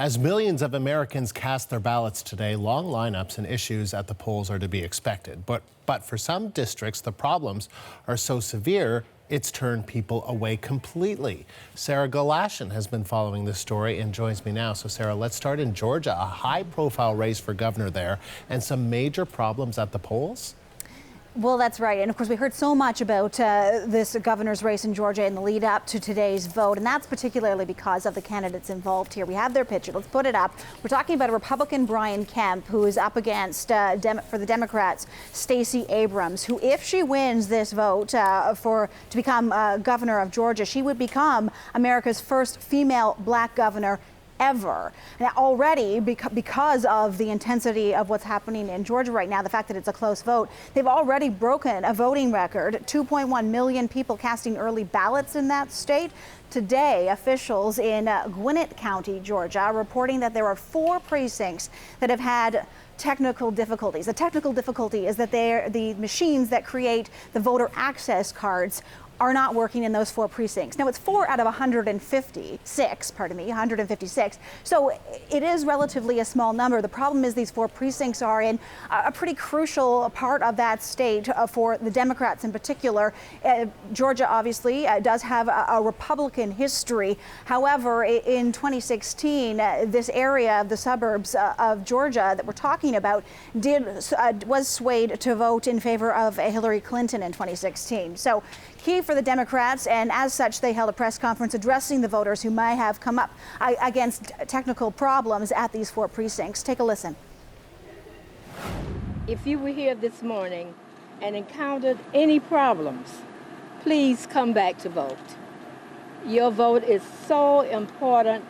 As millions of Americans cast their ballots today, long lineups and issues at the polls are to be expected. But for some districts, the problems are so severe, it's turned people away completely. Sarah Galashan has been following this story and joins me now. So Sarah, let's start in Georgia, a high-profile race for governor there, and some major problems at the polls. Well, that's right. And of course, we heard so much about this governor's race in Georgia in the lead up to today's vote. And that's particularly because of the candidates involved here. We have their picture. Let's put it up. We're talking about a Republican, Brian Kemp, who is up against, for the Democrats, Stacey Abrams, who, if she wins this vote to become governor of Georgia, she would become America's first female black governor ever. Now, already, because of the intensity of what's happening in Georgia right now, the fact that it's a close vote, they've already broken a voting record. 2.1 million people casting early ballots in that state. Today, officials in Gwinnett County, Georgia, are reporting that there are 4 precincts that have had technical difficulties. The technical difficulty is that the machines that create the voter access cards are not working in those 4 precincts. Now, it's 4 out of 156. So it is relatively a small number. The problem is these 4 precincts are in a pretty crucial part of that state for the Democrats in particular. Georgia obviously does have a Republican history. However, in 2016, this area of the suburbs of Georgia that we're talking about was swayed to vote in favor of Hillary Clinton in 2016. So key for the Democrats, and as such, they held a press conference addressing the voters who might have come up against technical problems at these 4 precincts. Take a listen. If you were here this morning and encountered any problems, please come back to vote. Your vote is so important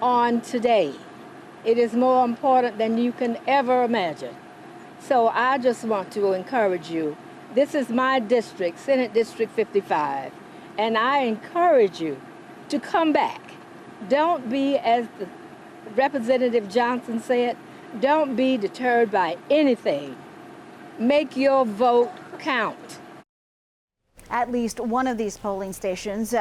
on today. It is more important than you can ever imagine. So I just want to encourage you. This is my district, Senate District 55, and I encourage you to come back. Don't be, as the Representative Johnson said, don't be deterred by anything. Make your vote count. At least one of these polling stations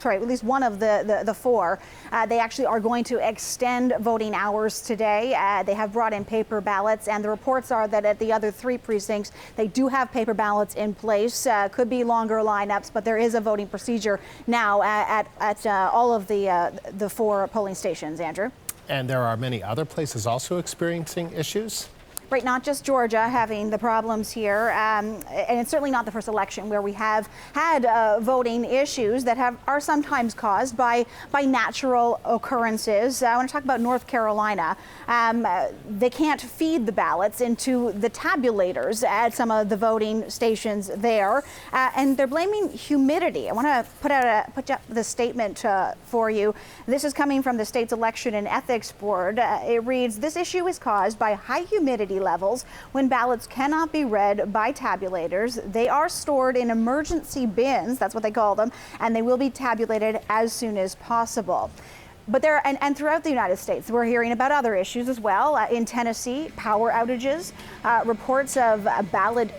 at least one of the 4, they actually are going to extend voting hours today. They have brought in paper ballots, and the reports are that at the other 3 precincts, they do have paper ballots in place. Could be longer lineups, but there is a voting procedure now at all of the 4 polling stations, Andrew. And there are many other places also experiencing issues? Right, not just Georgia having the problems here, and it's certainly not the first election where we have had voting issues that are sometimes caused by natural occurrences. I want to talk about North Carolina. They can't feed the ballots into the tabulators at some of the voting stations there, and they're blaming humidity. I want to put up the statement for you. This is coming from the state's Election and Ethics Board. It reads, "This issue is caused by high humidity levels when ballots cannot be read by tabulators. They are stored in emergency bins," that's what they call them, "and they will be tabulated as soon as possible." But and throughout the United States, we're hearing about other issues as well. In Tennessee, power outages, reports of ballot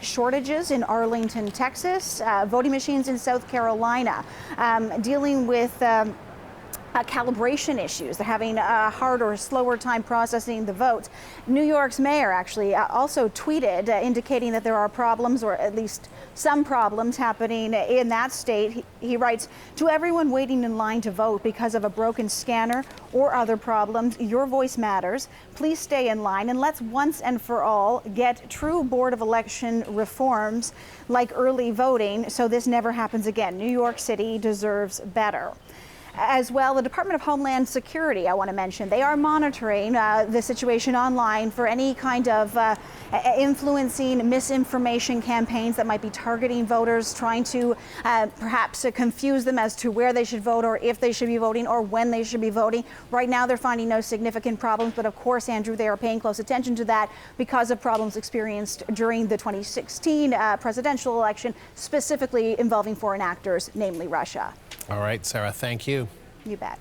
shortages in Arlington, Texas, voting machines in South Carolina, dealing with calibration issues. They're having a harder, slower time processing the votes. New York's mayor actually also tweeted indicating that there are problems, or at least some problems happening in that state. He writes, "To everyone waiting in line to vote because of a broken scanner or other problems, your voice matters. Please stay in line, and let's once and for all get true Board of Election reforms like early voting so this never happens again. New York City deserves better." As well, the Department of Homeland Security, I want to mention, they are monitoring the situation online for any kind of influencing misinformation campaigns that might be targeting voters, trying to perhaps confuse them as to where they should vote, or if they should be voting, or when they should be voting. Right now, they're finding no significant problems, but of course, Andrew, they are paying close attention to that because of problems experienced during the 2016 presidential election, specifically involving foreign actors, namely Russia. All right, Sarah, thank you. You bet.